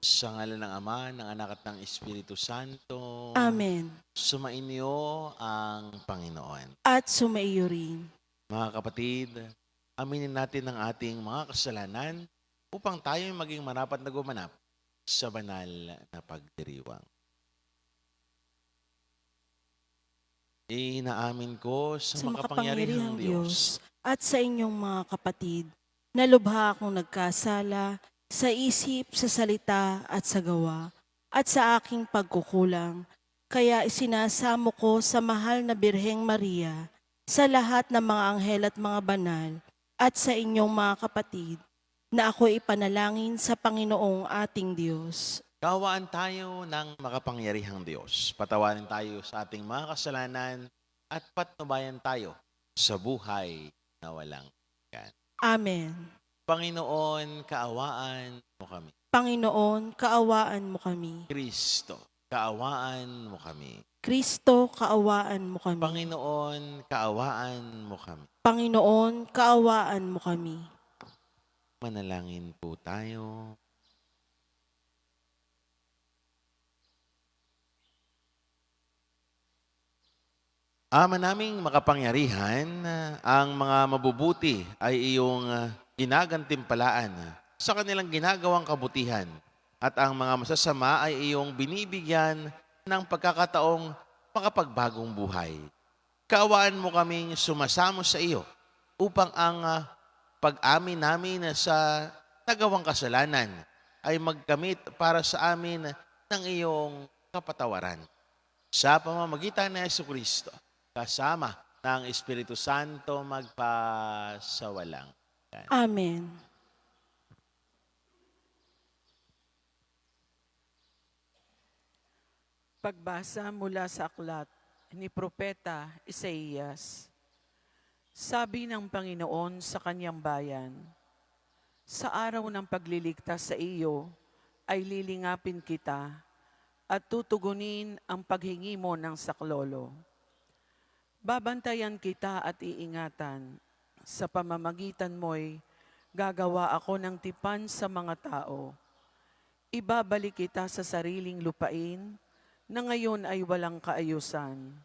Sa ngalan ng Ama, ng Anak at ng Espiritu Santo, Amen. sumainyo ang Panginoon. At sumaiyo rin. Mga kapatid, aminin natin ang ating mga kasalanan upang tayo maging marapat na gumanap sa banal na pagdiriwang. Inaamin ko sa Sa makapangyarihang makapangyarihang Diyos Diyos at sa inyong mga kapatid, na lubha akong nagkasala sa isip, sa salita at sa gawa, at sa aking pagkukulang. Kaya isinasamo ko sa mahal na Birheng Maria, sa lahat ng mga anghel at mga banal, at sa inyong mga kapatid, na ako ipanalangin sa Panginoong ating Diyos. Kawaan tayo ng makapangyarihang Diyos. Patawarin tayo sa ating mga kasalanan at patnubayan tayo sa buhay na walang hanggan. Amen. Panginoon, kaawaan mo kami. Panginoon, kaawaan mo kami. Kristo, kaawaan mo kami. Kristo, kaawaan mo kami. Panginoon, kaawaan mo kami. Panginoon, kaawaan mo kami. Manalangin po tayo. Ama naming makapangyarihan, ang mga mabubuti ay iyong ginagantimpalaan sa kanilang ginagawang kabutihan at ang mga masasama ay iyong binibigyan ng pagkakataong makapagbagong buhay. Kaawaan mo kaming sumasamo sa iyo upang ang pag-amin namin sa nagawang kasalanan ay magkamit para sa amin ng iyong kapatawaran. Sa pamamagitan ni Jesucristo, kasama ng Espiritu Santo magpasawalang. Amen. Pagbasa mula sa aklat ni Propeta Isaías. Sabi ng Panginoon sa kanyang bayan, sa araw ng pagliligtas sa iyo ay lilingapin kita at tutugunin ang paghingi mo ng saklolo. Babantayan kita at iingatan. Sa pamamagitan mo'y gagawa ako ng tipan sa mga tao. Ibabalik kita sa sariling lupain na ngayon ay walang kaayusan.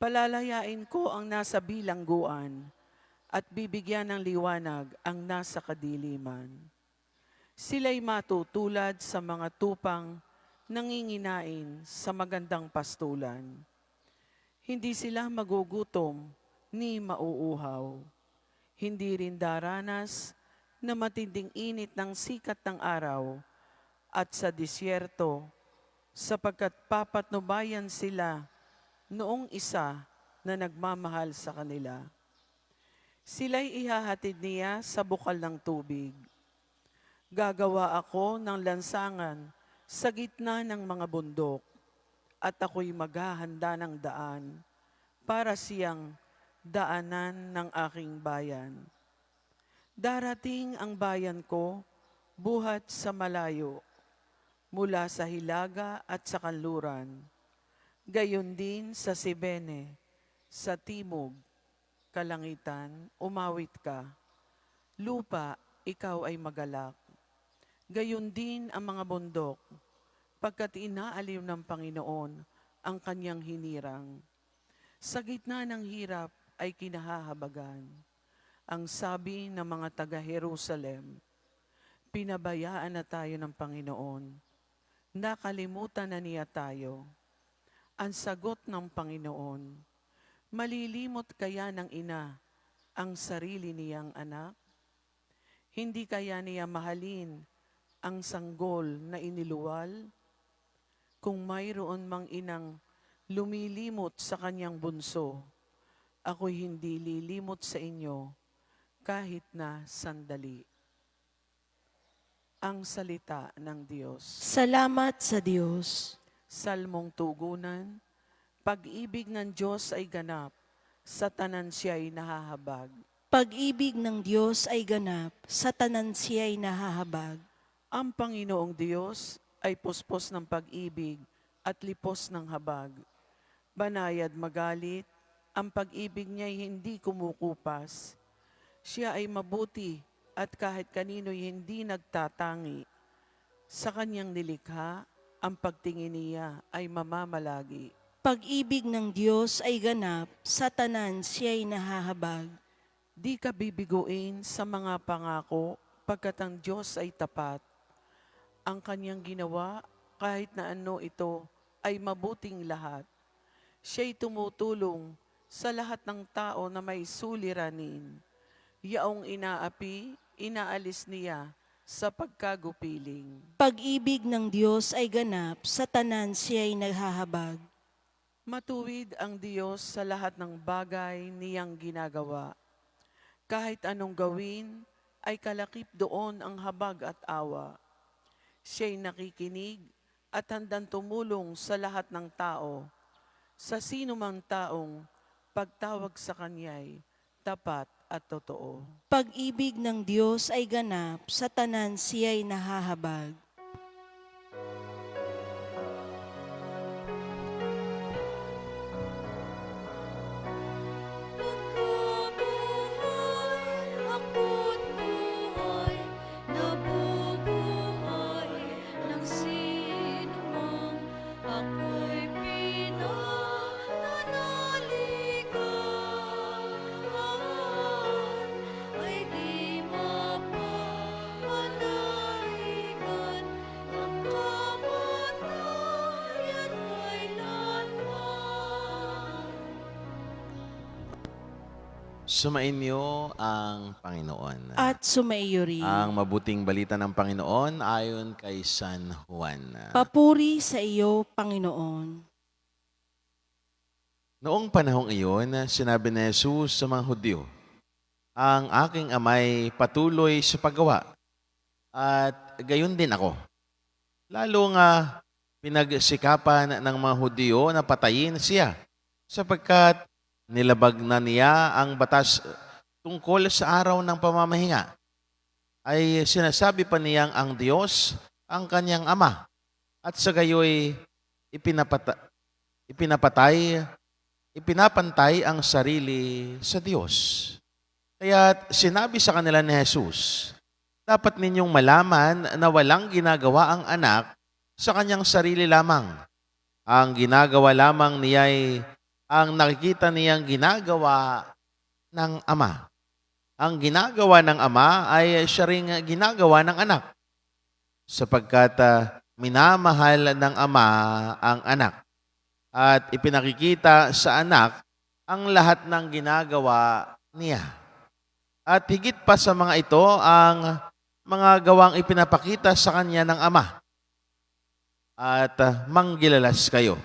Palalayain ko ang nasa bilangguan at bibigyan ng liwanag ang nasa kadiliman. Sila'y matutulad sa mga tupang nanginginain sa magandang pastulan. Hindi sila magugutom ni mauuhaw. Hindi rin daranas na matinding init ng sikat ng araw at sa disyerto, sapagkat papatnubayan sila noong isa na nagmamahal sa kanila. Sila'y ihahatid niya sa bukal ng tubig. Gagawa ako ng lansangan sa gitna ng mga bundok, at ako'y maghahanda ng daan para siyang daanan ng aking bayan. Darating ang bayan ko buhat sa malayo, mula sa hilaga at sa kanluran. Gayon din sa Sibene, sa timog, kalangitan, umawit ka. Lupa, ikaw ay magalak. Gayon din ang mga bundok, pagkat inaaliw ng Panginoon ang kanyang hinirang. Sa gitna ng hirap ay kinahahabagan. Ang sabi ng mga taga-Jerusalem, pinabayaan na tayo ng Panginoon. Nakalimutan na niya tayo. Ang sagot ng Panginoon, malilimot kaya ng ina ang sarili niyang anak? Hindi kaya niya mahalin ang sanggol na iniluwal? Kung mayroon mang inang lumilimot sa kanyang bunso, ako'y hindi lilimot sa inyo kahit na sandali. Ang salita ng Diyos. Salamat sa Diyos. Salmong tugunan, pag-ibig ng Diyos ay ganap, sa tanan siya'y nahahabag. Pag-ibig ng Diyos ay ganap, sa tanan siya'y nahahabag. Ang Panginoong Diyos ay puspos ng pag-ibig at lipos ng habag. Banayad magalit, ang pag-ibig niya'y hindi kumukupas. Siya ay mabuti at kahit kanino'y hindi nagtatangi. Sa kanyang nilikha, ang pagtingin niya ay mamamalagi. Pag-ibig ng Diyos ay ganap, sa tanan siya'y nahahabag. Di ka bibiguin sa mga pangako pagkat ang Diyos ay tapat. Ang kanyang ginawa, kahit na ano ito, ay mabuting lahat. Siya'y tumutulong sa lahat ng tao na may suliranin. Yaong inaapi, inaalis niya sa pagkagupiling. Pag-ibig ng Diyos ay ganap, sa tanan siya'y naghahabag. Matuwid ang Diyos sa lahat ng bagay niyang ginagawa. Kahit anong gawin, ay kalakip doon ang habag at awa. Siya'y nakikinig at handang tumulong sa lahat ng tao. Sa sino mang taong pagtawag sa Kanya'y tapat at totoo. Pag-ibig ng Diyos ay ganap, sa tanan siya'y nahahabag. Pagkabuhay, ako't buhay, nabubuhay ng sinumang ako'y pinananaligan, ay di mapapanahigan ng kamatayan kailanman. Sumainyo ang Panginoon. At sumaiyo rin. Ang mabuting balita ng Panginoon ayon kay San Juan. Papuri sa iyo, Panginoon. Noong panahong iyon, sinabi ni Jesus sa mga Hudyo, ang aking amay patuloy sa paggawa, at gayon din ako. Lalo nga pinagsikapan ng mga Hudyo na patayin siya, sapagkat nilabag na niya ang batas tungkol sa araw ng pamamahinga. Ay sinasabi pa niyang ang Diyos ang kanyang ama, at sa gayoy ipinapantay ang sarili sa Diyos. Kaya sinabi sa kanila ni Jesus, dapat ninyong malaman na walang ginagawa ang anak sa kanyang sarili lamang. Ang ginagawa lamang niya'y ang nakikita niyang ginagawa ng ama. Ang ginagawa ng ama ay siya ring ginagawa ng anak, sapagkat minamahal ng ama ang anak at ipinakikita sa anak ang lahat ng ginagawa niya. At higit pa sa mga ito ang mga gawang ipinapakita sa kanya ng ama. At manggilalas kayo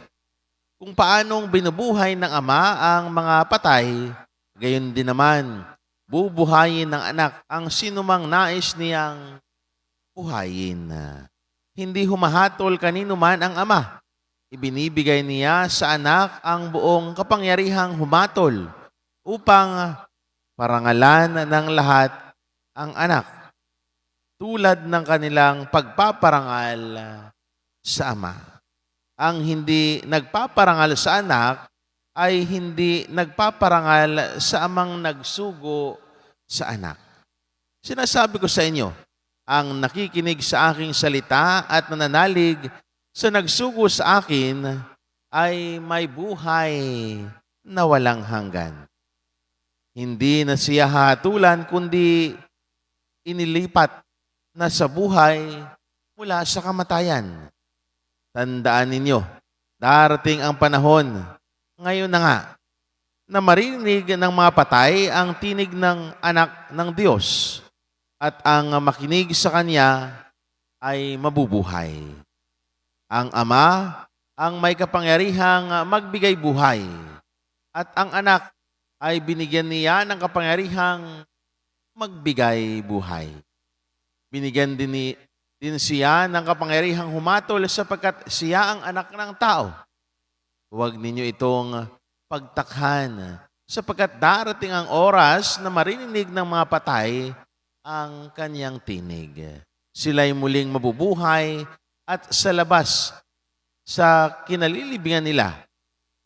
kung paanong binubuhay ng ama ang mga patay, gayon din naman bubuhayin ng anak ang sinumang nais niyang buhayin. Hindi humahatol kanino man ang ama. Ibinibigay niya sa anak ang buong kapangyarihang humatol upang parangalan ng lahat ang anak, tulad ng kanilang pagpaparangal sa ama. Ang hindi nagpaparangal sa anak ay hindi nagpaparangal sa amang nagsugo sa anak. Sinasabi ko sa inyo, ang nakikinig sa aking salita at nananalig sa nagsugo sa akin ay may buhay na walang hanggan. Hindi na siya hatulan kundi inilipat na sa buhay mula sa kamatayan. Tandaan ninyo, darating ang panahon, ngayon na nga, na marinig ng mga patay ang tinig ng anak ng Diyos at ang makinig sa Kanya ay mabubuhay. Ang Ama ang may kapangyarihang magbigay buhay at ang anak ay binigyan niya ng kapangyarihang magbigay buhay. Binigyan din siya ng kapangyarihang humatol sapagkat siya ang anak ng tao. Huwag ninyo itong pagtakhan sapagkat darating ang oras na marinig ng mga patay ang kanyang tinig. Sila'y muling mabubuhay at sa labas sa kinalilibingan nila,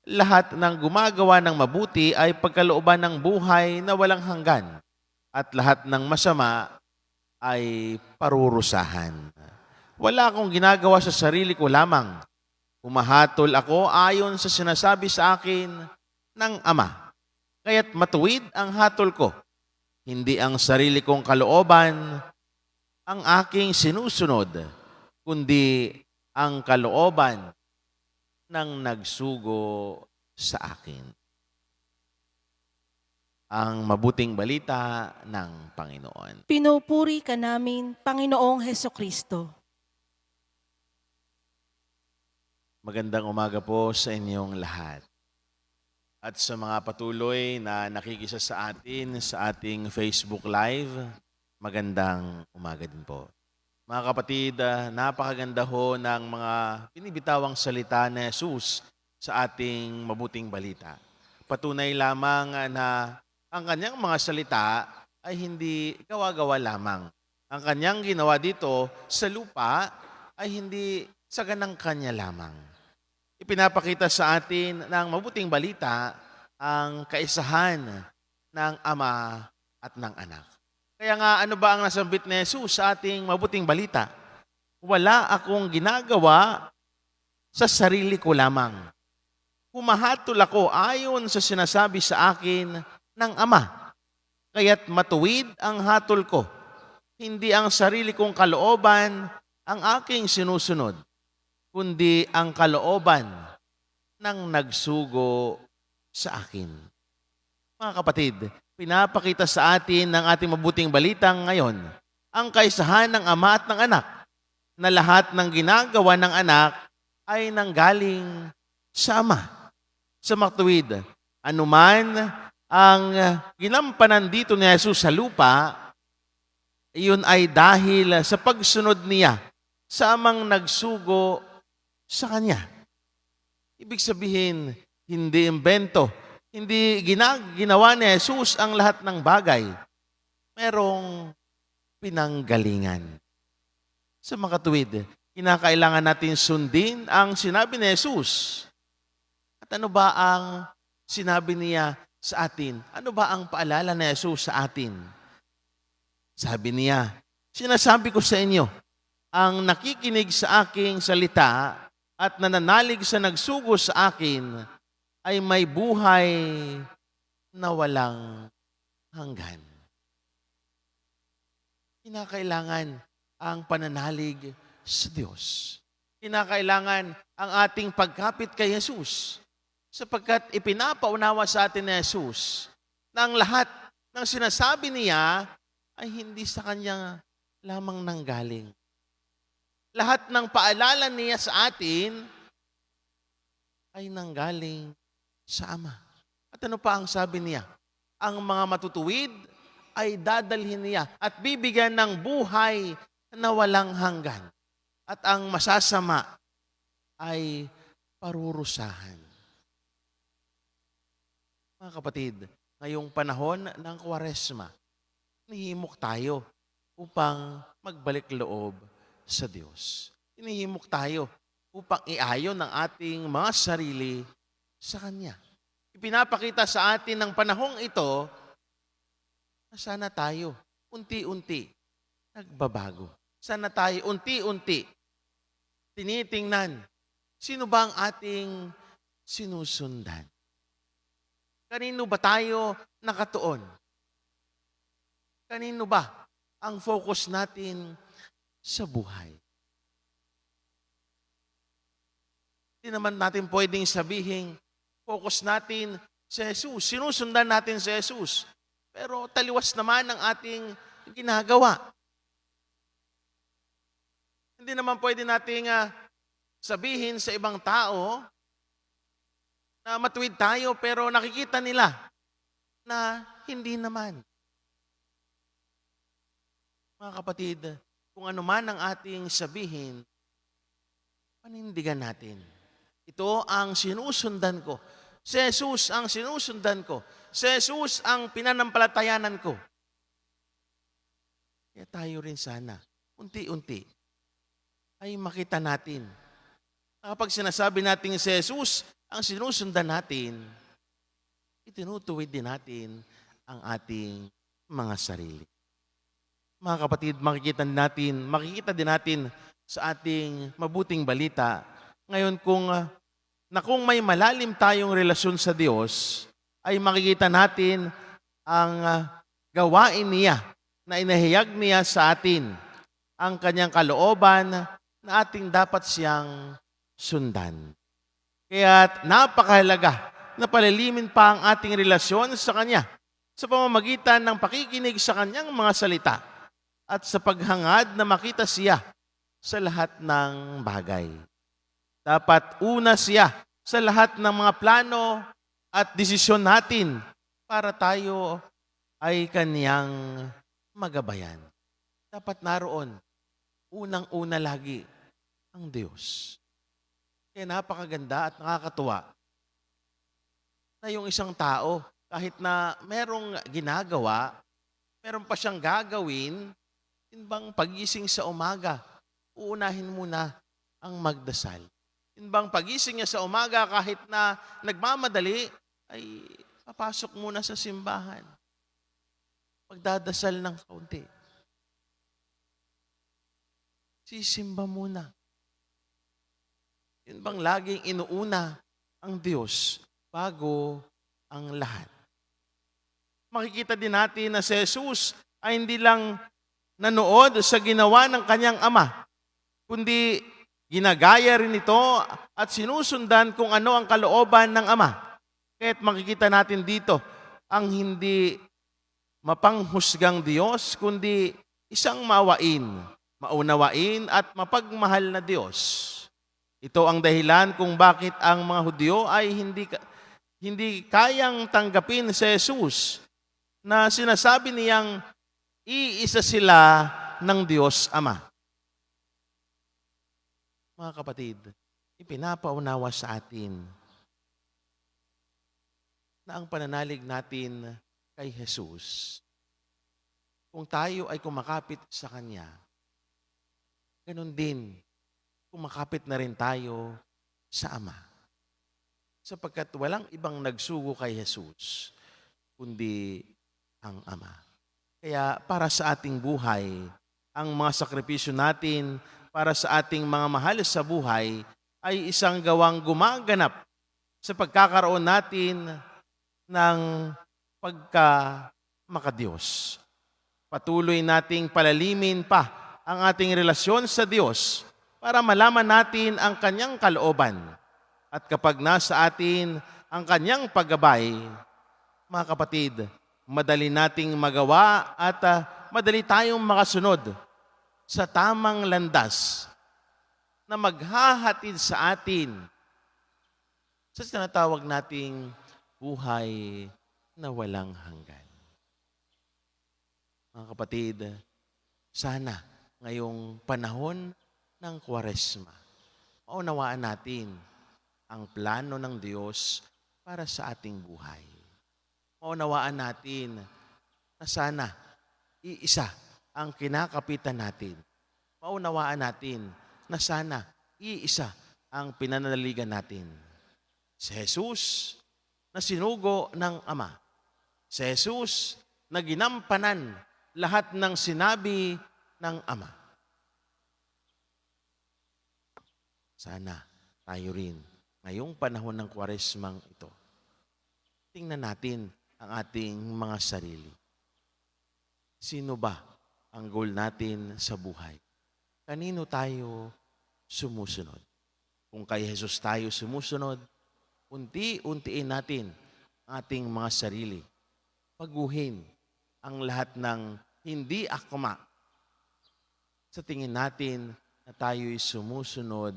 lahat ng gumagawa ng mabuti ay pagkalooban ng buhay na walang hanggan at lahat ng masama ay parurusahan. Wala akong ginagawa sa sarili ko lamang. Humahatol ako ayon sa sinasabi sa akin ng Ama. Kaya't matuwid ang hatol ko. Hindi ang sarili kong kalooban ang aking sinusunod, kundi ang kalooban ng nagsugo sa akin. Ang mabuting balita ng Panginoon. Pinupuri ka namin, Panginoong Hesukristo. Magandang umaga po sa inyong lahat. At sa mga patuloy na nakikisa sa atin sa ating Facebook Live, magandang umaga din po. Mga kapatid, napakaganda ho ng mga binibitawang salita ni Jesus sa ating mabuting balita. Patunay lamang na ang kanyang mga salita ay hindi gawa-gawa lamang. Ang kanyang ginawa dito sa lupa ay hindi sa ganang kanya lamang. Ipinapakita sa atin ng mabuting balita ang kaisahan ng Ama at ng Anak. Kaya nga, ano ba ang nasambit ni Jesus sa ating mabuting balita? Wala akong ginagawa sa sarili ko lamang. Humahatol ako ayon sa sinasabi sa akin ng Ama. Kaya't matuwid ang hatol ko. Hindi ang sarili kong kalooban ang aking sinusunod, kundi ang kalooban ng nagsugo sa akin. Mga kapatid, pinapakita sa atin ng ating mabuting balitang ngayon ang kaisahan ng Ama at ng Anak na lahat ng ginagawa ng Anak ay nanggaling sa Ama. Sa maktuwid, anuman ang ginampanan dito ni Jesus sa lupa, iyon ay dahil sa pagsunod niya sa amang nagsugo sa Kanya. Ibig sabihin, hindi imbento, hindi ginawa ni Jesus ang lahat ng bagay. Merong pinanggalingan. Sa makatuwid, kinakailangan natin sundin ang sinabi ni Jesus. At ano ba ang sinabi niya sa atin? Ano ba ang paalala ni Jesus sa atin? Sabi niya, sinasabi ko sa inyo, ang nakikinig sa aking salita at nananalig sa nagsugo sa akin ay may buhay na walang hanggan. Kinakailangan ang pananalig sa Diyos. Kinakailangan ang ating pagkapit kay Jesus sapagkat ipinapaunawa sa atin ni Jesus na ang lahat ng sinasabi niya ay hindi sa Kanya lamang nanggaling. Lahat ng paalala niya sa atin ay nanggaling sa Ama. At ano pa ang sabi niya? Ang mga matutuwid ay dadalhin niya at bibigyan ng buhay na walang hanggan. At ang masasama ay parurusahan. Mga kapatid, ngayong panahon ng Kwaresma, hinihimok tayo upang magbalik loob sa Diyos. Hinihimok tayo upang iayon ang ating mga sarili sa Kanya. Ipinapakita sa atin ng panahong ito na sana tayo unti-unti nagbabago. Sana tayo unti-unti tinitingnan sino ba ang ating sinusundan. Kanino ba tayo nakatuon? Kanino ba ang focus natin sa buhay? Hindi naman natin pwedeng sabihin, focus natin sa Jesus. Sinusundan natin sa Jesus. Pero taliwas naman ang ating ginagawa. Hindi naman pwede nating sabihin sa ibang tao na matuwid tayo pero nakikita nila na hindi naman. Mga kapatid, kung ano man ang ating sabihin, panindigan natin. Ito ang sinusundan ko. Si Jesus ang sinusundan ko. Si Jesus ang pinanampalatayanan ko. Kaya tayo rin sana, unti-unti, ay makita natin. Kapag sinasabi natin si Jesus ang sinusundan natin, itinutuwid din natin ang ating mga sarili. Mga kapatid, makikita din natin sa ating mabuting balita. Ngayon kung may malalim tayong relasyon sa Diyos, ay makikita natin ang gawain niya na inahayag niya sa atin, ang kanyang kalooban na ating dapat siyang sundan. Kaya napakahalaga na palilimin pa ang ating relasyon sa Kanya sa pamamagitan ng pakikinig sa Kanyang mga salita at sa paghangad na makita siya sa lahat ng bagay. Dapat una siya sa lahat ng mga plano at desisyon natin para tayo ay Kanyang magabayan. Dapat naroon, unang-una lagi, ang Diyos. Kaya napakaganda at nakakatuwa na yung isang tao, kahit na merong ginagawa, meron pa siyang gagawin, yun bang pagising sa umaga, uunahin muna ang magdasal. Yun bang pagising niya sa umaga, kahit na nagmamadali, ay papasok muna sa simbahan. Pagdadasal ng kaunti. Sisimba muna. Yun bang laging inuuna ang Diyos bago ang lahat. Makikita din natin na si Jesus ay hindi lang nanood sa ginawa ng kanyang ama, kundi ginagaya rin ito at sinusundan kung ano ang kalooban ng ama. Kaya't makikita natin dito ang hindi mapanghusgang Diyos, kundi isang maunawain at mapagmahal na Diyos. Ito ang dahilan kung bakit ang mga Hudyo ay hindi kayang tanggapin si Jesus na sinasabi niyang iisa sila ng Diyos Ama. Mga kapatid, ipinapaunawa sa atin na ang pananalig natin kay Jesus, kung tayo ay kumakapit sa Kanya, ganun din, kumakapit na rin tayo sa Ama. Sapagkat walang ibang nagsugo kay Jesus, kundi ang Ama. Kaya para sa ating buhay, ang mga sakripisyo natin para sa ating mga mahal sa buhay ay isang gawang gumaganap sa pagkakaroon natin ng pagka-makadiyos. Patuloy nating palalimin pa ang ating relasyon sa Diyos para malaman natin ang Kanyang kalooban. At kapag nasa atin ang Kanyang paggabay, mga kapatid, madali nating magawa at madali tayong makasunod sa tamang landas na maghahatid sa atin sa tinatawag nating buhay na walang hanggan. Mga kapatid, sana ngayong panahon ng Kwaresma, maunawaan natin ang plano ng Diyos para sa ating buhay. Maunawaan natin na sana iisa ang kinakapitan natin. Maunawaan natin na sana iisa ang pinananaligan natin. Si Jesus na sinugo ng Ama. Si Jesus na ginampanan lahat ng sinabi ng Ama. Sana tayo rin ngayong panahon ng Kwaresmang ito, tingnan natin ang ating mga sarili. Sino ba ang goal natin sa buhay? Kanino tayo sumusunod? Kung kay Jesus tayo sumusunod, unti-untiin natin ang ating mga sarili. Paguhin ang lahat ng hindi akma. Sa tingin natin na tayo'y sumusunod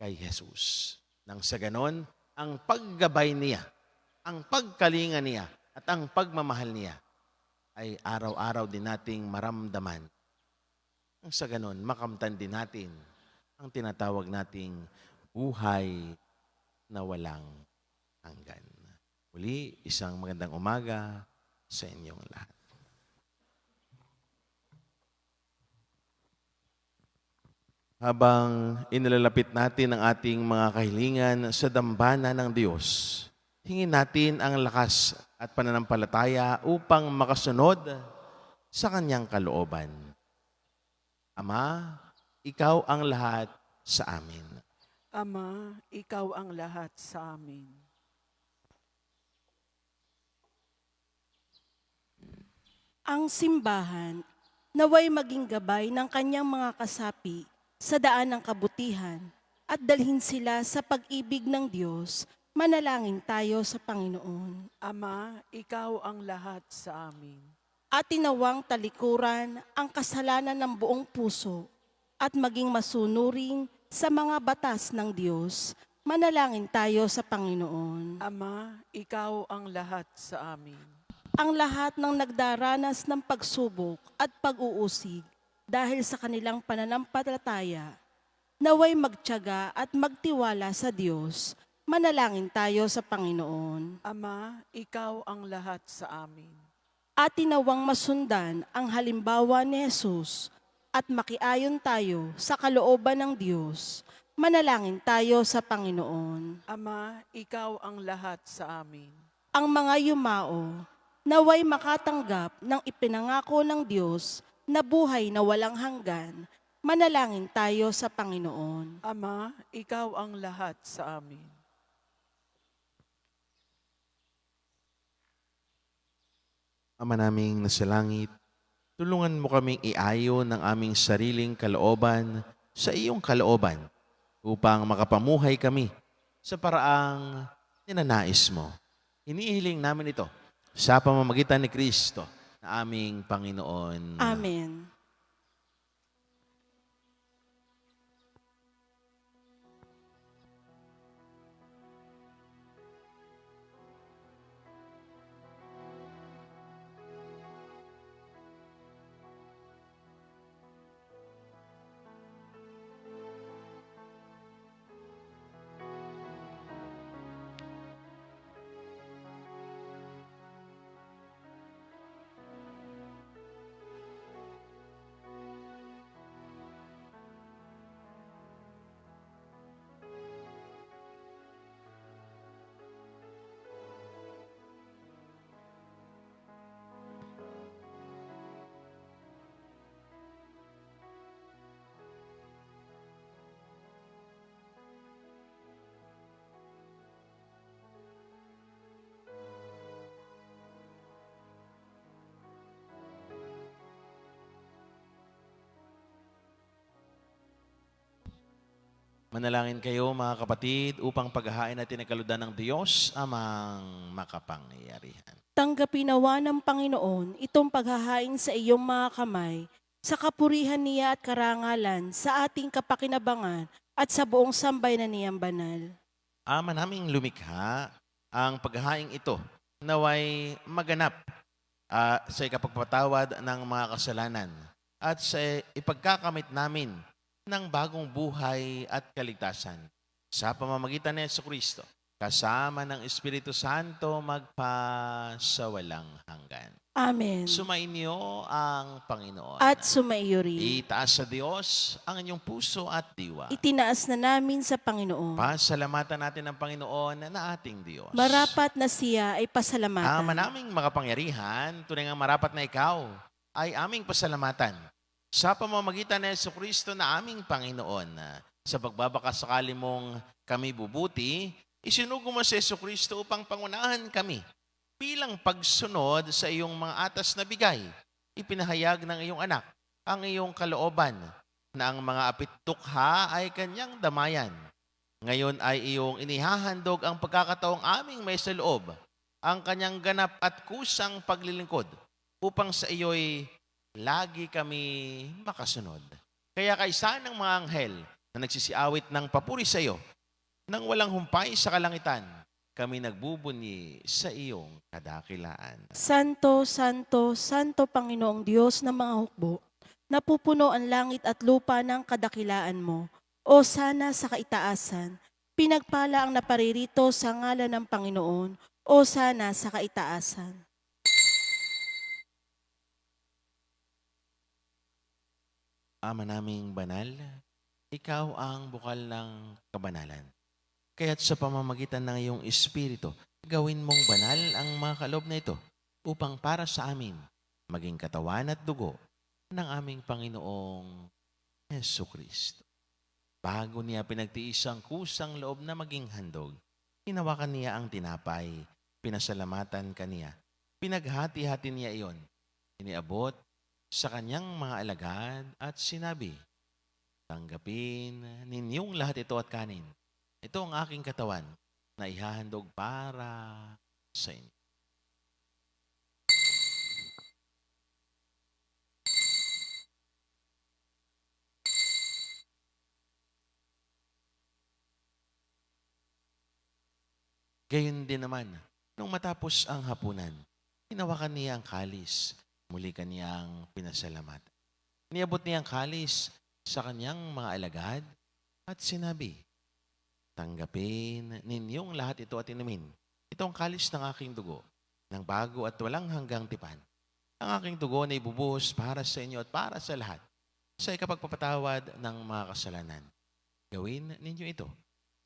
kay Jesus. Nang sa ganon, ang paggabay niya, ang pagkalinga niya, at ang pagmamahal niya ay araw-araw din nating maramdaman. Nang sa ganon, makamtan din natin ang tinatawag nating buhay na walang hanggan. Muli, isang magandang umaga sa inyong lahat. Habang inilalapit natin ang ating mga kahilingan sa dambana ng Diyos, hingin natin ang lakas at pananampalataya upang makasunod sa Kanyang kalooban. Ama, ikaw ang lahat sa amin. Ama, ikaw ang lahat sa amin. Ang simbahan naway maging gabay ng kanyang mga kasapi sa daan ng kabutihan at dalhin sila sa pag-ibig ng Diyos. Manalangin tayo sa Panginoon. Ama, ikaw ang lahat sa amin. At tinawang talikuran ang kasalanan ng buong puso at maging masunuring sa mga batas ng Diyos. Manalangin tayo sa Panginoon. Ama, ikaw ang lahat sa amin. Ang lahat ng nagdaranas ng pagsubok at pag-uusig dahil sa kanilang pananampalataya, naway magtiyaga at magtiwala sa Diyos. Manalangin tayo sa Panginoon. Ama, ikaw ang lahat sa amin. At tinawang masundan ang halimbawa ni Jesus at makiayon tayo sa kalooban ng Diyos. Manalangin tayo sa Panginoon. Ama, ikaw ang lahat sa amin. Ang mga yumao, naway makatanggap ng ipinangako ng Diyos na buhay na walang hanggan. Manalangin tayo sa Panginoon. Ama, ikaw ang lahat sa amin. Ama naming nasa langit, tulungan mo kaming iayon ng aming sariling kalooban sa iyong kalooban upang makapamuhay kami sa paraang ninanais mo. Inihiling namin ito sa pamamagitan ni Kristo na aming Panginoon. Amen. Manalangin kayo mga kapatid upang paghahain natin ang kaludan ng Diyos amang makapangyarihan. Tanggapin nawa ng Panginoon itong paghahain sa iyong mga kamay, sa kapurihan niya at karangalan, sa ating kapakinabangan at sa buong sambayanan niyang banal. Ama naming lumikha, ang paghahain ito naway maganap sa ikapagpatawad ng mga kasalanan at sa ipagkakamit namin ng bagong buhay at kaligtasan sa pamamagitan ni Jesucristo, kasama ng Espiritu Santo magpasawalang hanggan. Amen. Sumainyo ang Panginoon. At sumaiyo rin. Itaas sa Diyos ang inyong puso at diwa. Itinaas na namin sa Panginoon. Pasalamatan natin ang Panginoon na ating Diyos. Marapat na siya ay pasalamatan. Ama naming makapangyarihan, tunay nga marapat na ikaw ay aming pasalamatan sa pamamagitan ni Jesucristo na aming Panginoon. Sa pagbabakasakali mong kami bubuti, isinugo mo si Jesucristo upang pangunahan kami bilang pagsunod sa iyong mga atas na bigay. Ipinahayag ng iyong anak ang iyong kalooban na ang mga apitukha ay kanyang damayan. Ngayon ay iyong inihahandog ang pagkakataong aming may sa loob, ang kanyang ganap at kusang paglilingkod upang sa iyo'y lagi kami makasunod. Kaya kaisa ng mga anghel na nagsisiawit ng papuri sa iyo, nang walang humpay sa kalangitan, kami nagbubunyi sa iyong kadakilaan. Santo, Santo, Santo Panginoong Diyos ng mga hukbo, napupuno ang langit at lupa ng kadakilaan mo. O sana sa kaitaasan, pinagpala ang naparirito sa ngalan ng Panginoon. O sana sa kaitaasan. Ama naming banal, ikaw ang bukal ng kabanalan. Kaya't sa pamamagitan ng iyong Espiritu, gawin mong banal ang mga kaloob na ito upang para sa amin maging katawan at dugo ng aming Panginoong Yesu Kristo. Bago niya pinagtiis ang kusang loob na maging handog, hinawakan niya ang tinapay, pinasalamatan kaniya, pinaghati-hati niya iyon, iniabot sa kanyang mga alagad at sinabi, tanggapin ninyong lahat ito at kanin. Ito ang aking katawan na ihahandog para sa inyo. Gayon din naman, nung matapos ang hapunan, hinawakan niya ang kalis, muli kaniyang pinasalamat. Niabot niya ang kalis sa kanyang mga alagad at sinabi, tanggapin ninyong lahat ito at inumin. Ito ang kalis ng aking dugo, ng bago at walang hanggang tipan. Ang aking dugo na ibubuhos para sa inyo at para sa lahat, sa ikapagpapatawad ng mga kasalanan. Gawin ninyo ito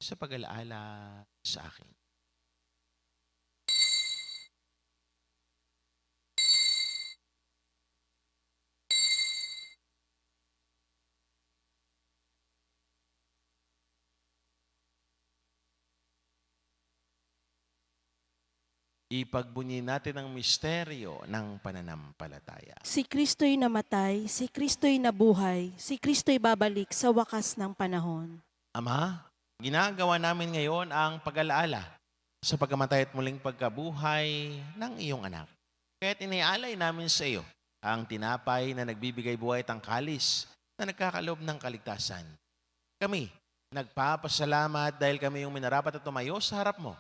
sa pag-alaala sa akin. Ipagbunyi natin ang misteryo ng pananampalataya. Si Kristo'y namatay, si Kristo'y nabuhay, si Kristo'y babalik sa wakas ng panahon. Ama, ginagawa namin ngayon ang pag-alaala sa pagkamatay at muling pagkabuhay ng iyong anak. Kaya't inialay namin sa iyo ang tinapay na nagbibigay buhay at ang kalis na nagkakaloob ng kaligtasan. Kami, nagpapasalamat dahil kami yung minarapat at tumayo sa harap mo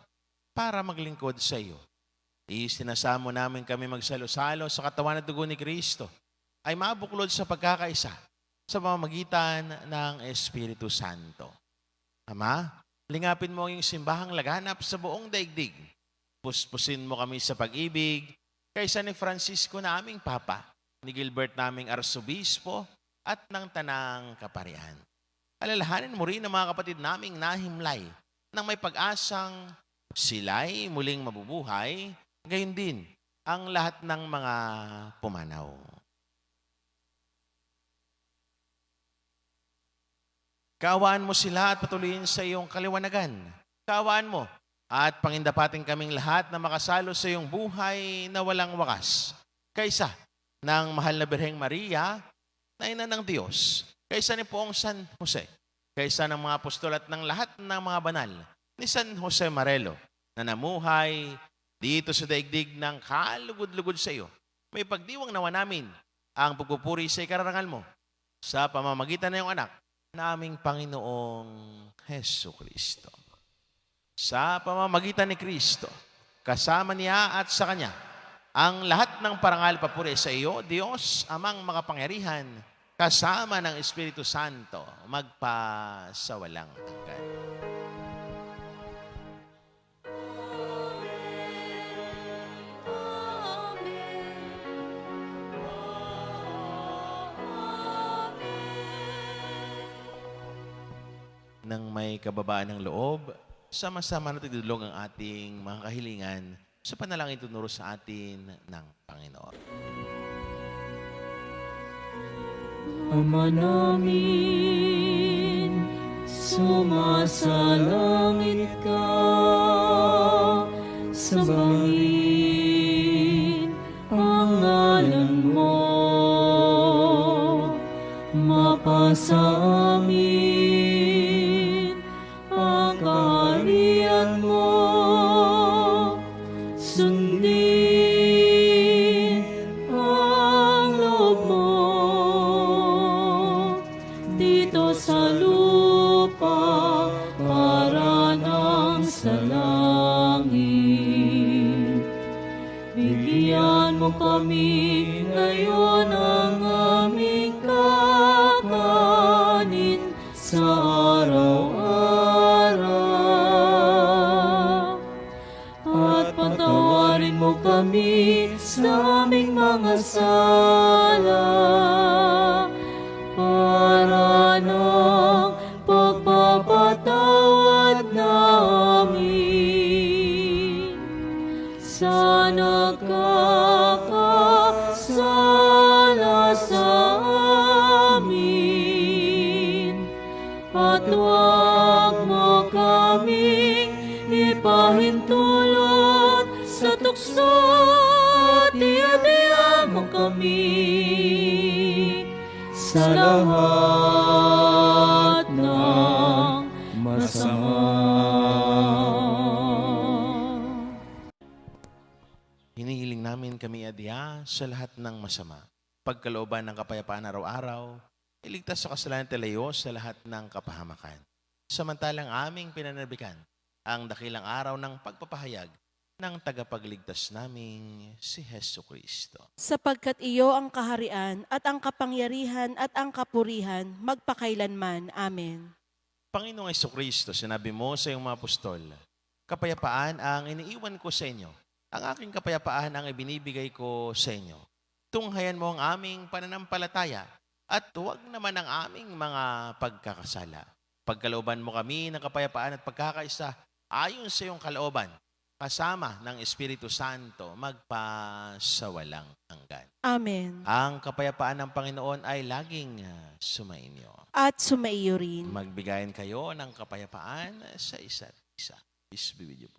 para maglingkod sa iyo. Isinasamo namin kami magsalo-salo sa katawan at dugo ni Kristo ay mabuklod sa pagkakaisa sa pamamagitan ng Espiritu Santo. Ama, lingapin mo yung simbahang laganap sa buong daigdig. Puspusin mo kami sa pag-ibig kaysa ni Francisco na aming Papa, ni Gilbert naming Arsobispo at ng Tanang Kaparian. Alalahanin mo rin ang mga kapatid naming nahimlay nang may pag-asang sila'y muling mabubuhay, gayon din ang lahat ng mga pumanaw. Kaawaan mo sila at patuloyin sa iyong kaliwanagan. Kaawaan mo at pangindapating kaming lahat na makasalo sa iyong buhay na walang wakas. Kaysa ng mahal na Birheng Maria, na ina ng Diyos. Kaysa ni Poong San Jose. Kaysa ng mga apostol at ng lahat ng mga banal ni San Jose Marelo na namuhay dito sa daigdig ng kalugod-lugod sa iyo. May pagdiwang nawa namin ang pagpupuri sa ikararangal mo sa pamamagitan ng iyong anak na aming Panginoong Hesu Kristo. Sa pamamagitan ni Kristo, kasama niya at sa Kanya, ang lahat ng parangal papuri sa iyo, Diyos, Amang makapangyarihan, kasama ng Espiritu Santo, magpasawalang hanggan. Nang may kababaan ng loob, sama-sama natin idulog ang ating mga kahilingan sa panalangin tunuro sa atin ng Panginoon. Ama namin, sumasalangit ka, sambahin ang ngalan mo, mapasa amin ang kaharian mo, sundin ang loob mo dito sa lupa para nang sa langit. Bigyan mo kami ngayon ang aming kakanin sa araw-araw. At patawarin mo kami sa aming mga sala para ng pagpapatawad namin sa nagkakasala sa amin. mo kami sa lahat ng masama. Hinihiling namin kami adya sa lahat ng masama. Pagkalooban ng kapayapaan araw-araw, iligtas sa kasalanan talayo sa lahat ng kapahamakan. Samantalang aming pinanabikan ang dakilang araw ng pagpapahayag ng tagapagligtas naming si Hesu Kristo. Sapagkat iyo ang kaharian at ang kapangyarihan at ang kapurihan magpakailanman. Amen. Panginoong Hesu Kristo, sinabi mo sa iyong mga apostol, kapayapaan ang iniiwan ko sa inyo. Ang aking kapayapaan ang ibinibigay ko sa inyo. Tunghayan mo ang aming pananampalataya at huwag naman ang aming mga pagkakasala. Pagkalooban mo kami ng kapayapaan at pagkakaisa ayon sa iyong kalooban, kasama ng Espiritu Santo magpasawalang hanggan. Amen. Ang kapayapaan ng Panginoon ay laging sumainyo. At sumaiyo rin. Magbigayan kayo ng kapayapaan sa isa't isa. Peace be with you.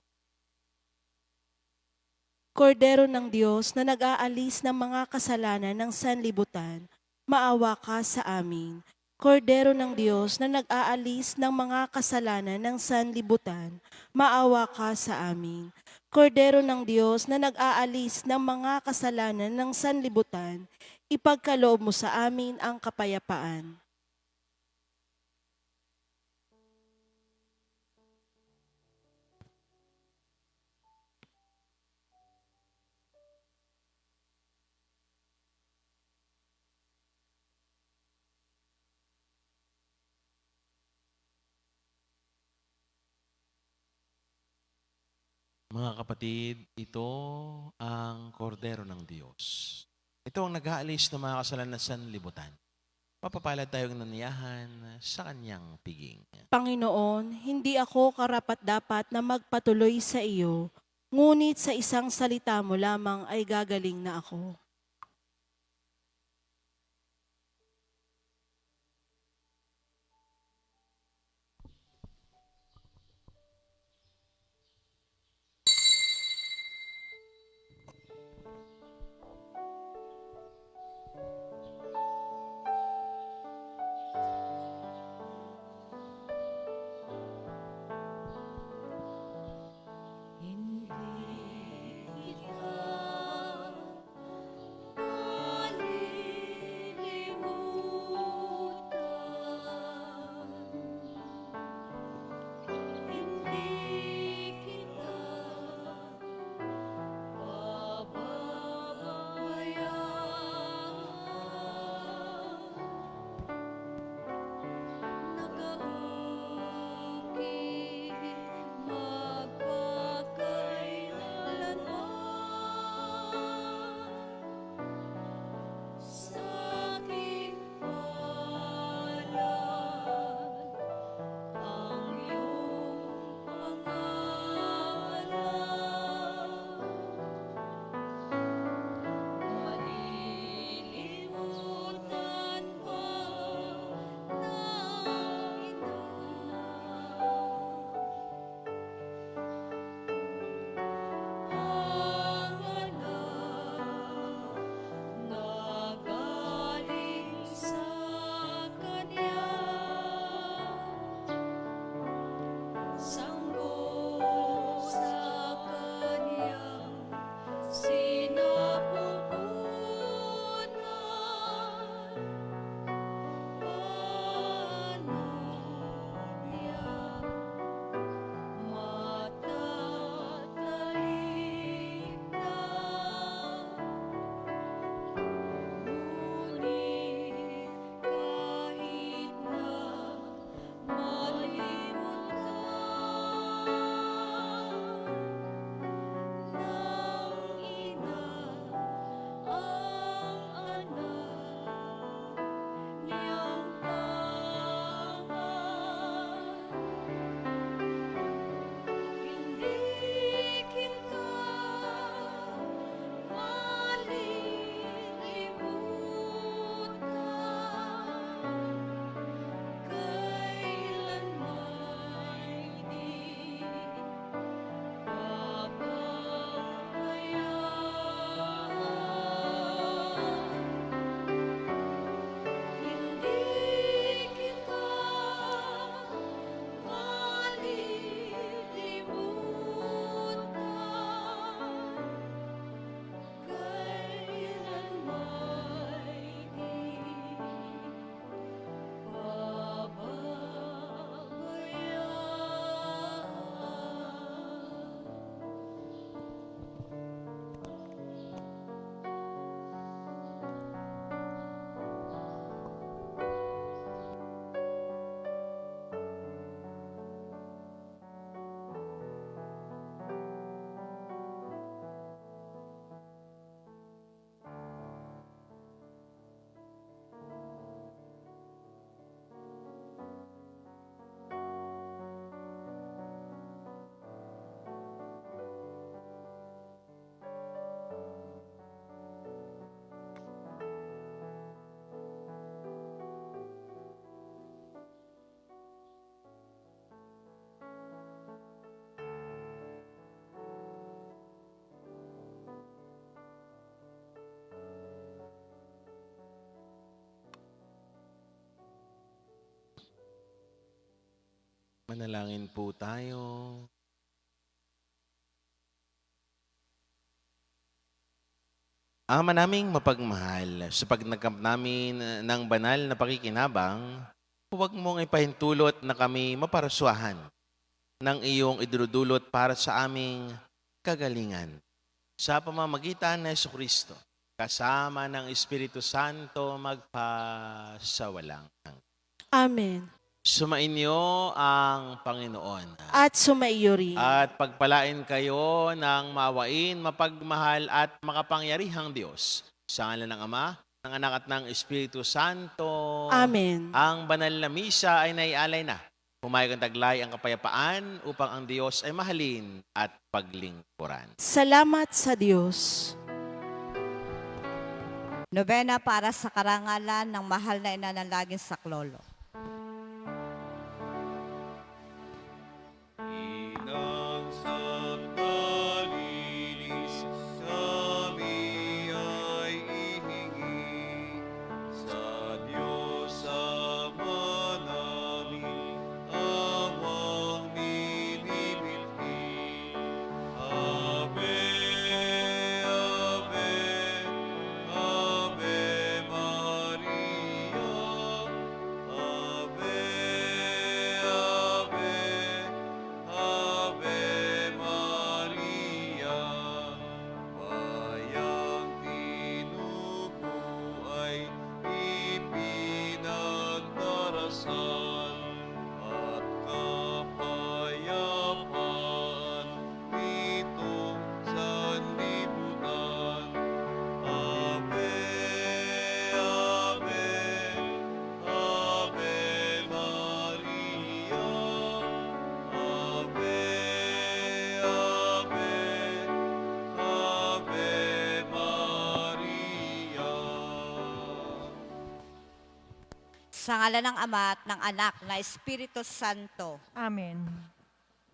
Kordero ng Diyos na nag-aalis ng mga kasalanan ng sanlibutan, maawa ka sa amin. Kordero ng Diyos na nag-aalis ng mga kasalanan ng sanlibutan, maawa ka sa amin. Kordero ng Diyos na nag-aalis ng mga kasalanan ng sanlibutan, ipagkaloob mo sa amin ang kapayapaan. Mga kapatid, ito ang kordero ng Diyos. Ito ang nag-aalis ng mga kasalanan sa sanlibutan. Mapapalad tayong naniyahan sa kanyang piging. Panginoon, hindi ako karapat-dapat na magpatuloy sa iyo, ngunit sa isang salita mo lamang ay gagaling na ako. Hindi kita Manalangin po tayo. Ama naming mapagmahal, sa pagnagkamp namin ng banal na pakikinabang, huwag mong ipahintulot na kami maparaswahan ng iyong idudulot para sa aming kagalingan. Sa pamamagitan ng Jesucristo, kasama ng Espiritu Santo magpasawalang hanggan. Amen. Sumainyo ang Panginoon. At sumaiyo rin. At pagpalain kayo ng mawain, mapagmahal at makapangyarihang Diyos. Sa ngalan ng Ama, ng Anak at ng Espiritu Santo. Amen. Ang banal na misa ay naialay na. Humayag ang taglay ang kapayapaan upang ang Diyos ay mahalin at paglingkuran. Salamat sa Diyos. Nobena para sa karangalan ng mahal na ina ng laging saklolo. Inang sandalilis kami ay ihingi sa Diyos Ama namin amang minimilki. Ave, Ave, Ave Maria. Ave, Ave, Ave Maria, bayang tinubuhay, ipinagdarasal at kapayapaan nitong sanlibutan. Ave, Ave, Ave Maria. Ave, Ave, Ave Maria. Sa ngalan ng Ama at ng Anak na Espiritu Santo. Amen.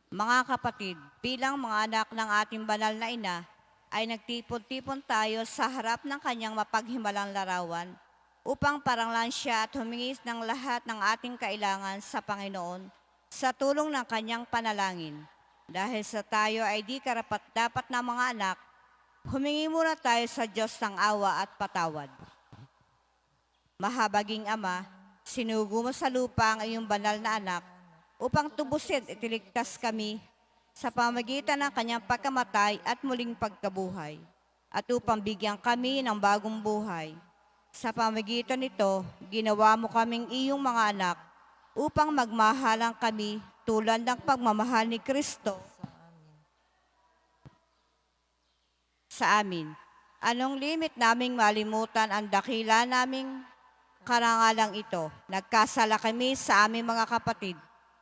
Mga kapatid, bilang mga anak ng ating banal na ina, ay nagtipon-tipon tayo sa harap ng kanyang mapaghimalang larawan upang paranglan siya at humingi ng lahat ng ating kailangan sa Panginoon sa tulong ng kanyang panalangin. Dahil sa tayo ay di karapat-dapat na mga anak, humingi muna tayo sa Diyos ng awa at patawad. Mahabaging Ama, sinugo mo sa lupa ang iyong banal na anak upang tubusin at iligtas kami sa pamagitan ng kanyang pagkamatay at muling pagkabuhay, at upang bigyan kami ng bagong buhay. Sa pamagitan nito, ginawa mo kaming iyong mga anak upang magmahalang kami tulad ng pagmamahal ni Kristo sa amin. Anong limit naming malimutan ang dakila naming karangalang ito? Nagkasala kami sa aming mga kapatid.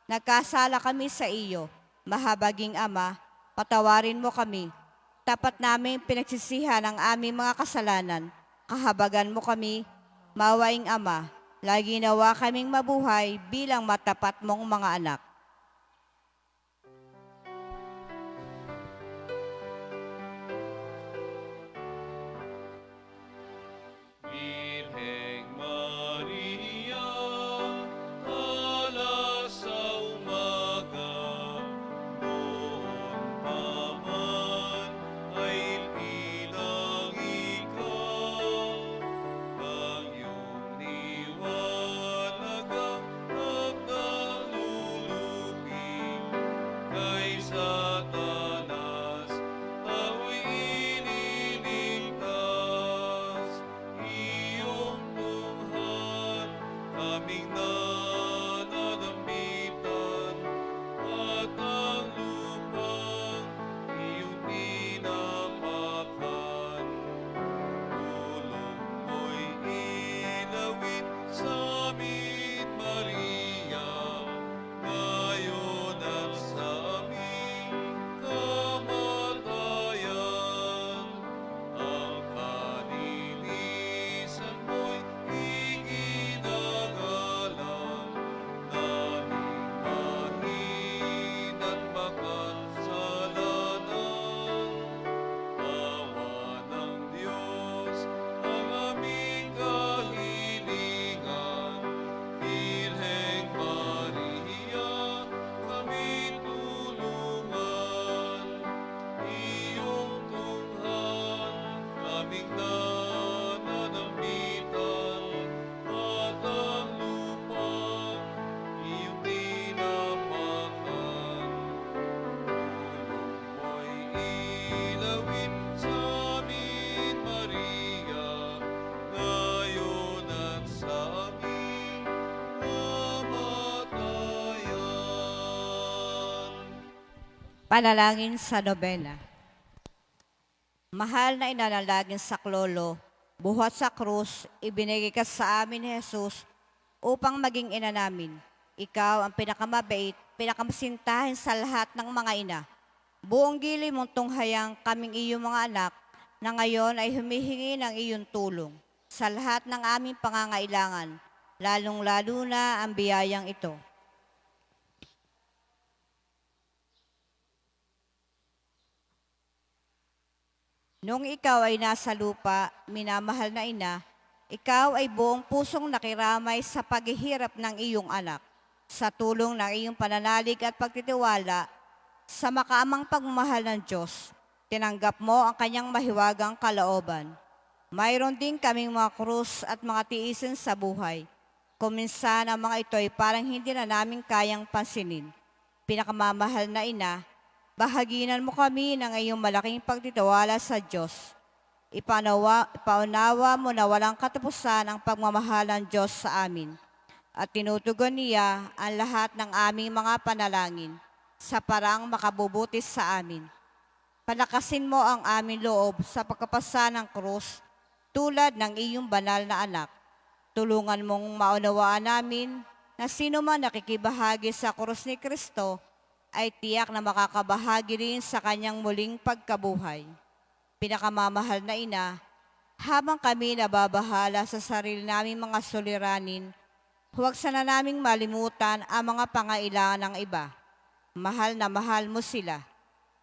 Nagkasala kami sa iyo. Mahabaging Ama, patawarin mo kami. Tapat namin pinagsisihan ang aming mga kasalanan. Kahabagan mo kami, mawaing Ama. Lagi nawa kaming mabuhay bilang matapat mong mga anak. Birheng Maria, alas sa umaga, noon pa man ay pinang ikaw, ang iyong liwanag ang nagdalulunod Panalangin sa nobena. Mahal na inanalangin sa klolo, buhat sa krus, ibinigay ka sa amin ni Jesus upang maging ina namin. Ikaw ang pinakamabait, pinakamasintahin sa lahat ng mga ina. Buong gili mong tunghayang kaming iyong mga anak na ngayon ay humihingi ng iyong tulong sa lahat ng aming pangangailangan, lalong-lalo na ang biyayang ito. Nung ikaw ay nasa lupa, minamahal na ina, ikaw ay buong pusong nakiramay sa paghihirap ng iyong anak. Sa tulong ng iyong pananalig at pagtitiwala sa makaamang pagmamahal ng Diyos, tinanggap mo ang kanyang mahiwagang kalooban. Mayroon din kaming mga krus at mga tiisin sa buhay. Kuminsan ang mga ito ay parang hindi na namin kayang pansinin. Pinakamamahal na ina, bahaginan mo kami ng iyong malaking pagtitiwala sa Diyos. Ipaunawa mo na walang katapusan ang pagmamahal ng Diyos sa amin. At tinutugon niya ang lahat ng aming mga panalangin sa paraang makabubuti sa amin. Palakasin mo ang aming loob sa pagkapasa ng krus tulad ng iyong banal na anak. Tulungan mong maunawaan namin na sino man nakikibahagi sa krus ni Kristo ay tiyak na makakabahagi rin sa kanyang muling pagkabuhay. Pinakamamahal na ina, habang kami nababahala sa sarili naming mga suliranin, huwag sana naming malimutan ang mga pangailangan ng iba. Mahal na mahal mo sila.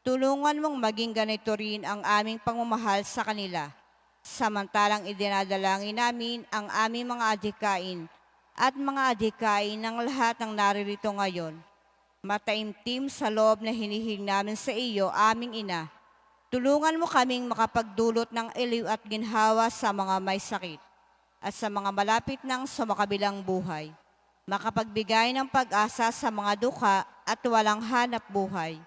Tulungan mong maging ganito rin ang aming pagmamahal sa kanila. Samantalang idinadalangin namin ang aming mga adhikain at mga adhikain ng lahat ng naririto ngayon. Mataimtim sa loob na hinihing namin sa iyo, aming ina. Tulungan mo kaming makapagdulot ng iliw at ginhawa sa mga may sakit at sa mga malapit ng sumakabilang buhay. Makapagbigay ng pag-asa sa mga duka at walang hanap buhay.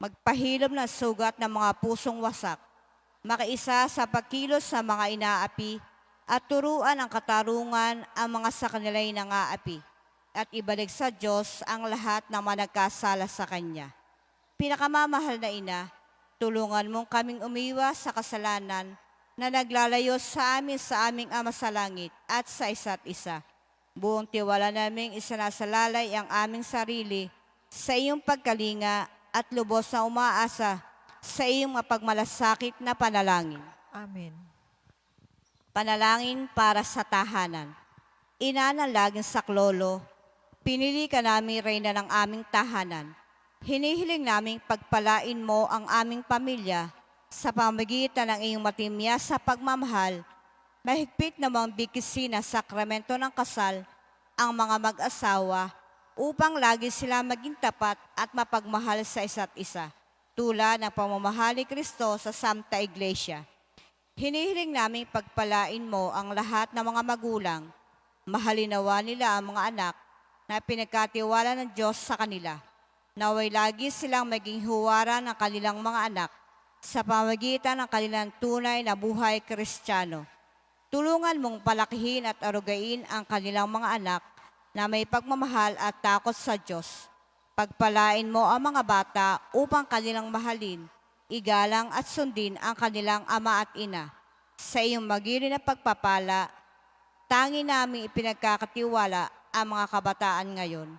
Magpahilom ng sugat ng mga pusong wasak. Makaisa sa pagkilos sa mga inaapi at turuan ang katarungan ang mga sa kanila'y nangaapi at ibalik sa Diyos ang lahat ng managkasala sa Kanya. Pinakamamahal na ina, tulungan mong kaming umiwas sa kasalanan na naglalayo sa aming Ama sa Langit at sa isa't isa. Buong tiwala naming isinasalalay ang aming sarili sa iyong pagkalinga at lubos na umaasa sa iyong mapagmalasakit na panalangin. Amen. Panalangin para sa tahanan. Ina ng laging saklolo, pinili ka namin reyna ng aming tahanan. Hinihiling naming pagpalain mo ang aming pamilya sa pamagitan ng iyong matimya sa pagmamahal, mahigpit na mga bikisin na sakramento ng kasal ang mga mag-asawa upang lagi sila maging tapat at mapagmahal sa isa't isa, tulad ng pamamahal ni Kristo sa Santa Iglesia. Hinihiling naming pagpalain mo ang lahat ng mga magulang, mahalinawa nila ang mga anak na pinagkatiwala ng Diyos sa kanila. Naway lagi silang maging huwaran ng kanilang mga anak sa pamagitan ng kanilang tunay na buhay Kristiyano. Tulungan mong palakihin at arugain ang kanilang mga anak na may pagmamahal at takot sa Diyos. Pagpalain mo ang mga bata upang kanilang mahalin, igalang at sundin ang kanilang ama at ina. Sa iyong magiliw na pagpapala, tangi namin ipinagkakatiwala ang mga kabataan ngayon.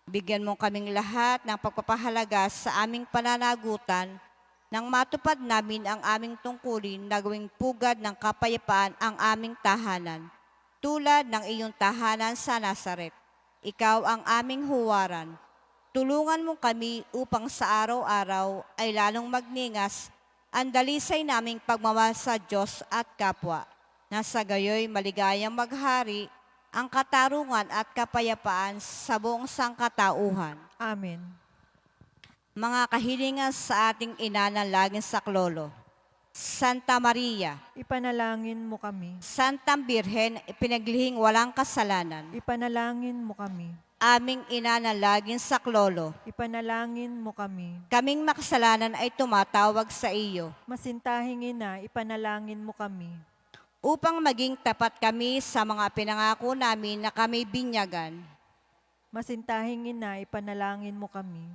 Bigyan mo kaming lahat ng pagpapahalaga sa aming pananagutan nang matupad namin ang aming tungkulin na gawing pugad ng kapayapaan ang aming tahanan, tulad ng iyong tahanan sa Nazaret. Ikaw ang aming huwaran. Tulungan mo kami upang sa araw-araw ay lalong magningas ang dalisay naming pagmamahal sa Diyos at kapwa, na sa gayoy maligayang maghari ang katarungan at kapayapaan sa buong sangkatauhan. Amen. Mga kahilingan sa ating ina ng laging saklolo. Santa Maria, Ipanalangin mo kami. Santang Birhen, ipinaglihing walang kasalanan. Ipanalangin mo kami. Aming ina ng laging saklolo, Ipanalangin mo kami. kaming makasalanan ay tumatawag sa iyo. Masintahing ina, ipanalangin mo kami. Upang maging tapat kami sa mga pinangako namin na kami binyagan. Masintahing ina, ipanalangin mo kami.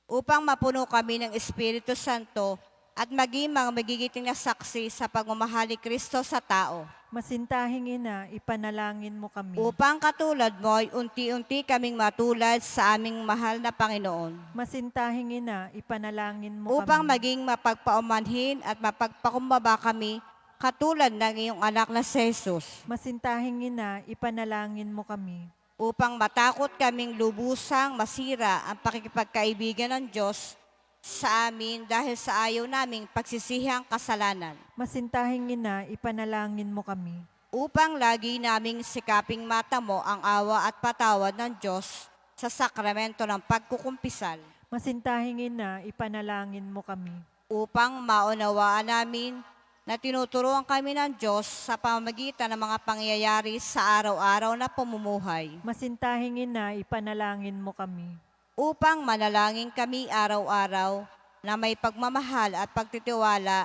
upang mapuno kami ng Espiritu Santo at maging mga magigiting na saksi sa pagmamahal ni Kristo sa tao. Masintahing ina, ipanalangin mo kami. Upang katulad mo ay unti-unti kaming matulad sa aming mahal na Panginoon. Masintahing ina, ipanalangin mo Upang kami. maging mapagpaumanhin at mapagpakumbaba kami katulad ng iyong anak na si Jesus. Masintahing ina, ipanalangin mo kami. Upang matakot kaming lubusang masira ang pakikipagkaibigan ng Diyos sa amin dahil sa ayaw naming pagsisihang kasalanan. Masintahing ina, ipanalangin mo kami. Upang lagi naming sikaping mata mo ang awa at patawad ng Diyos sa sakramento ng pagkukumpisal. Masintahing ina, ipanalangin mo kami. Upang maunawaan namin na tinuturuan kami ng Diyos sa pamamagitan ng mga pangyayari sa araw-araw na pamumuhay. Masintahing ina, ipanalangin mo kami. Upang manalangin kami araw-araw na may pagmamahal at pagtitiwala,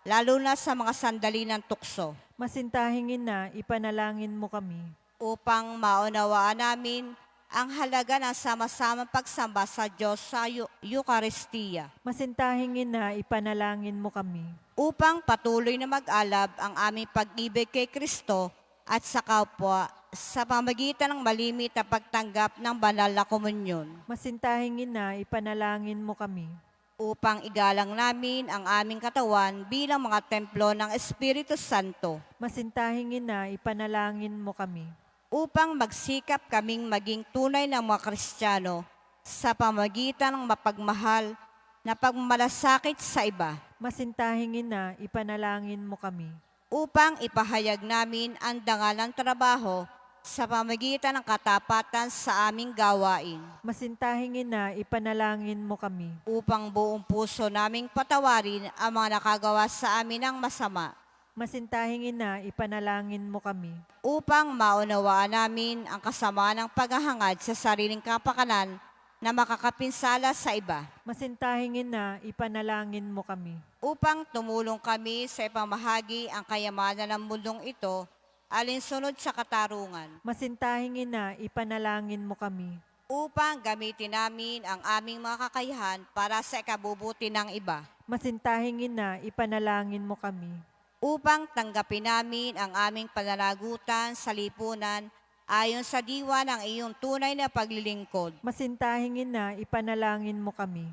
lalo na sa mga sandali ng tukso. Masintahing ina, ipanalangin mo kami. Upang maunawaan namin ang halaga ng sama-samang pagsamba sa Diyos sa Eucharistia. Masintahing ina, ipanalangin mo kami. Upang patuloy na mag-alab ang aming pag-ibig kay Kristo at sa kapwa sa pamagitan ng malimit na pagtanggap ng banal na komunyon. Masintahing ina, ipanalangin mo kami. Upang igalang namin ang aming katawan bilang mga templo ng Espiritu Santo. Masintahing ina, ipanalangin mo kami. Upang magsikap kaming maging tunay na mga Kristiyano sa pamagitan ng mapagmahal na pagmamalasakit sa iba. Masintahing ina, ipanalangin mo kami. Upang ipahayag namin ang dangal ng trabaho sa pamagitan ng katapatan sa aming gawain. Masintahing ina, ipanalangin mo kami. Upang buong puso naming patawarin ang mga nakagawa sa amin ng masama. Masintahing ina, ipanalangin mo kami. Upang maunawaan namin ang kasama ng paghahangad sa sariling kapakanan na makakapinsala sa iba. Masintahing ina, ipanalangin mo kami. Upang tumulong kami sa ipamahagi ang kayamanan ng mundong ito alinsunod sa katarungan. Masintahing ina, ipanalangin mo kami. Upang gamitin namin ang aming mga kakayahan para sa ikabubuti ng iba. Masintahing ina, ipanalangin mo kami. Upang tanggapin namin ang aming pananagutan sa lipunan ayon sa diwa ng iyong tunay na paglilingkod. Masintahing ina, ipanalangin mo kami.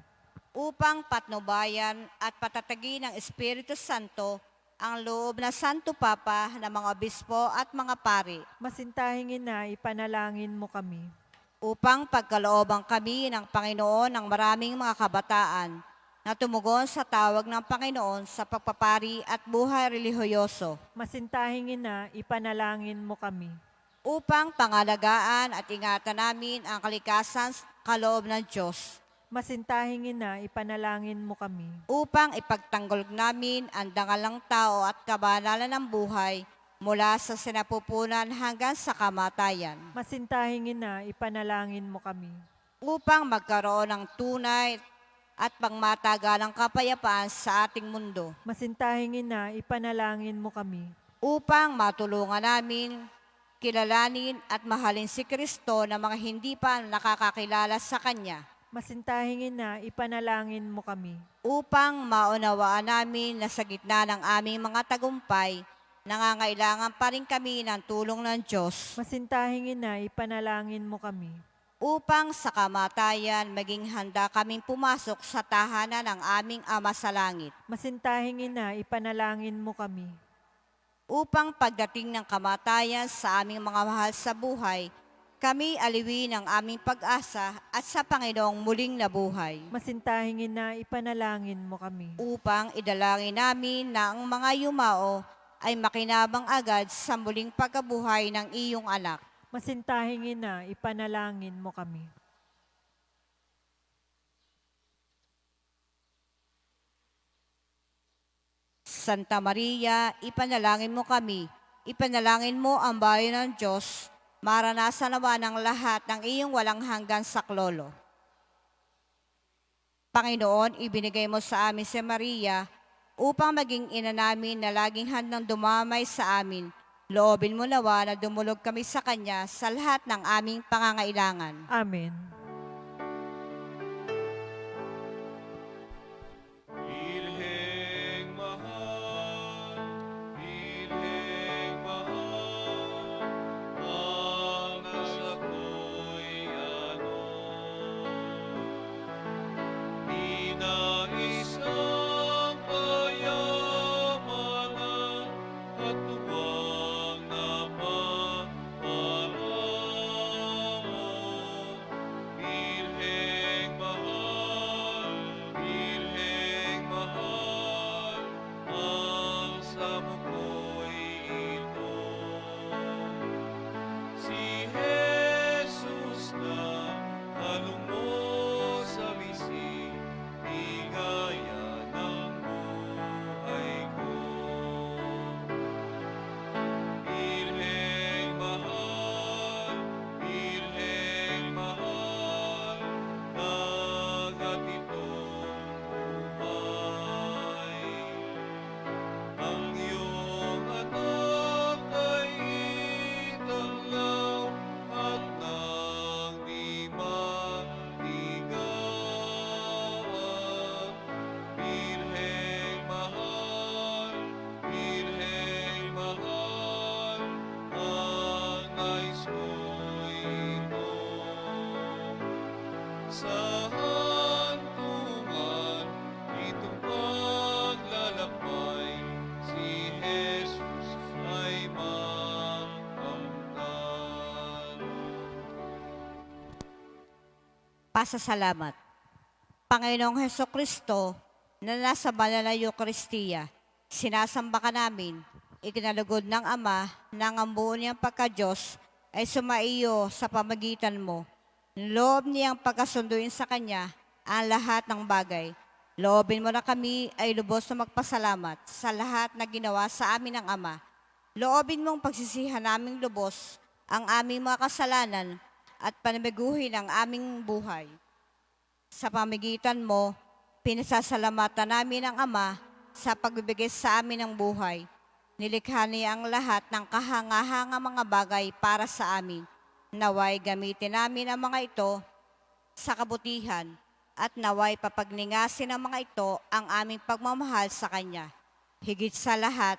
Upang patnubayan at patatagin ng Espiritu Santo ang loob na Santo Papa ng mga obispo at mga pari. Masintahing ina, ipanalangin mo kami. Upang pagkalooban kami ng Panginoon ng maraming mga kabataan na tumugon sa tawag ng Panginoon sa pagpapari at buhay relihiyoso. Masintahing ina, ipanalangin mo kami. Upang pangalagaan at ingatan namin ang kalikasan kaloob ng Diyos. Masintahing ina, ipanalangin mo kami. Upang ipagtanggol namin ang dangal ng tao at kabanalan ng buhay mula sa sinapupunan hanggang sa kamatayan. Masintahing ina, ipanalangin mo kami. Upang magkaroon ng tunay at pangmatagalang kapayapaan sa ating mundo. Masintahing ina, ipanalangin mo kami. Upang matulungan namin kilalanin at mahalin si Kristo na mga hindi pa nakakakilala sa Kanya. Masintahing ina, ipanalangin mo kami. Upang maunawaan namin na sa gitna ng aming mga tagumpay, nangangailangan pa rin kami ng tulong ng Diyos. Masintahing ina, ipanalangin mo kami. Upang sa kamatayan, maging handa kaming pumasok sa tahanan ng aming Ama sa Langit. Masintahing ina, ipanalangin mo kami. Upang pagdating ng kamatayan sa aming mga mahal sa buhay, kami aliwin ang aming pag-asa at sa Panginoong muling nabuhay. Masintahing ina, ipanalangin mo kami. Upang idalangin namin na ang mga yumao ay makinabang agad sa muling pagkabuhay ng iyong anak. Masintahing ina, ipanalangin mo kami. Santa Maria, ipanalangin mo kami. Ipanalangin mo ang bayan ng Diyos. Maranasan naman ang lahat ng iyong walang hanggan saklolo. Panginoon, ibinigay mo sa amin si Maria upang maging ina namin na laging handang dumamay sa amin. Loobin mo nawa na dumulog kami sa Kanya sa lahat ng aming pangangailangan. Amen. Pasasalamat. Panginoong Heso Kristo, na nasa banal na Eukaristiya, sinasamba ka namin, ikinalugod ng Ama ng ang buo niyang pagka-Diyos ay sumaiyo sa pamagitan mo. Loob niyang pagkasunduin sa Kanya ang lahat ng bagay. Loobin mo na kami ay lubos na magpasalamat sa lahat na ginawa sa amin ng Ama. Loobin mong pagsisihan naming lubos ang aming mga kasalanan at panabiguhin ang aming buhay. Sa pamagitan mo, pinasasalamatan namin ang Ama sa pagbibigay sa amin ng buhay. Nilikha niya ang lahat ng kahanga-hanga mga bagay para sa amin. Naway gamitin namin ang mga ito sa kabutihan at naway papagningasin ang mga ito ang aming pagmamahal sa Kanya. Higit sa lahat,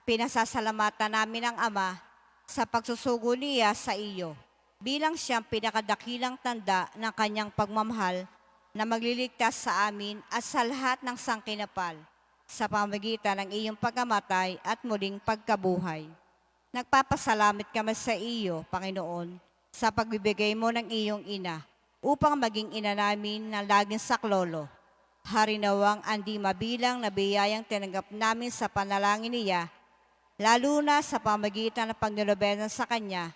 pinasasalamatan namin ang Ama sa pagsusugo niya sa iyo bilang siyang pinakadakilang tanda ng Kanyang pagmamahal na magliligtas sa amin at sa lahat ng sangkinapal sa pamagitan ng iyong pagkamatay at muling pagkabuhay. Nagpapasalamat kami sa iyo, Panginoon, sa pagbibigay mo ng iyong ina upang maging ina namin na laging saklolo. Harinawang andi mabilang na biyayang tinanggap namin sa panalangin niya, lalo na sa pamagitan ng pagnilobenan sa Kanya,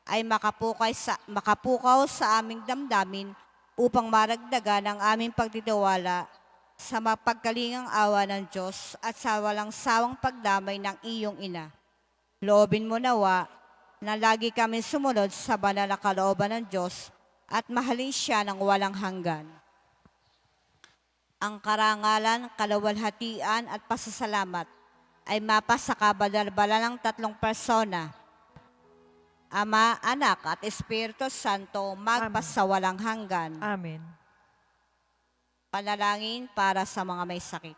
ay makapukaw sa aming damdamin upang maragdagan ang aming pagtitiwala sa mapagkalingang awa ng Diyos at sa walang sawang pagdamay ng iyong ina. Loobin mo nawa na lagi kami sumunod sa banal na kalooban ng Diyos at mahalin siya ng walang hanggan. Ang karangalan, kalawalhatian at pasasalamat ay mapa sa kabadal-bala ng tatlong persona, Ama, Anak at Espiritu Santo, magpasawalang hanggan. Amen. Panalangin para sa mga may sakit.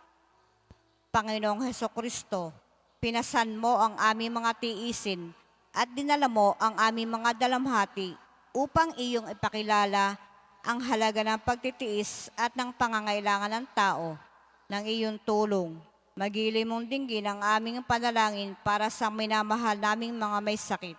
Panginoong Heso Kristo, pinasan mo ang aming mga tiisin at dinala mo ang aming mga dalamhati upang iyong ipakilala ang halaga ng pagtitiis at ng pangangailangan ng tao ng iyong tulong. Magili mong dinggin ang aming panalangin para sa minamahal naming mga may sakit.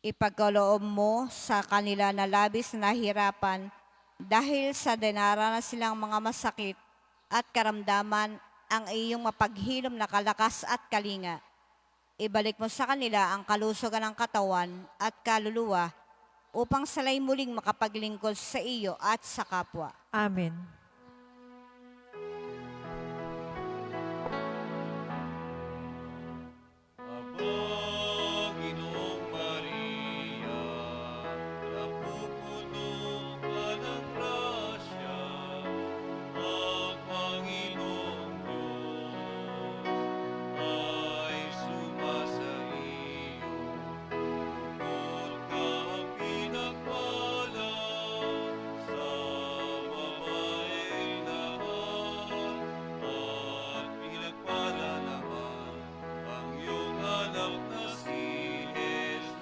Ipagkaloob mo sa kanila na labis na nahirapan dahil sa dinaranas silang mga masakit at karamdaman ang iyong mapaghilom na kalakas at kalinga. Ibalik mo sa kanila ang kalusugan ng katawan at kaluluwa upang sila'y muling makapaglingkod sa iyo at sa kapwa. Amen. Aba, Ginoong Maria, napupuno ka ng grasya, ang Panginoong Diyos ay sumasa iyo. Bukod kang pinagpala sa babaeng lahat, at pinagpala naman ang iyong anak na si Jesus.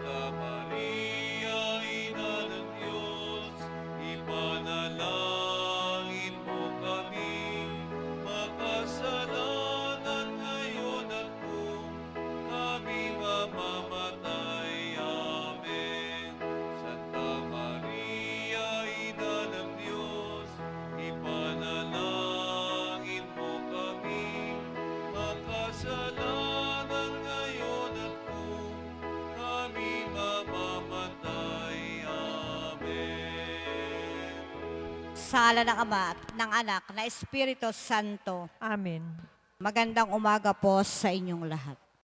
Santa Maria, Ina ng Diyos, ipanalangin mo kami, makasalanan ngayon at kung kami mamamatay. Amen. Santa Maria, Ina ng Diyos, ipanalangin mo kami, makasalanan ngayon at kung kami mamamatay. Amen. Sa ngalan ng Ama at ng Anak na Espiritu Santo, Amen. magandang umaga po sa inyong lahat.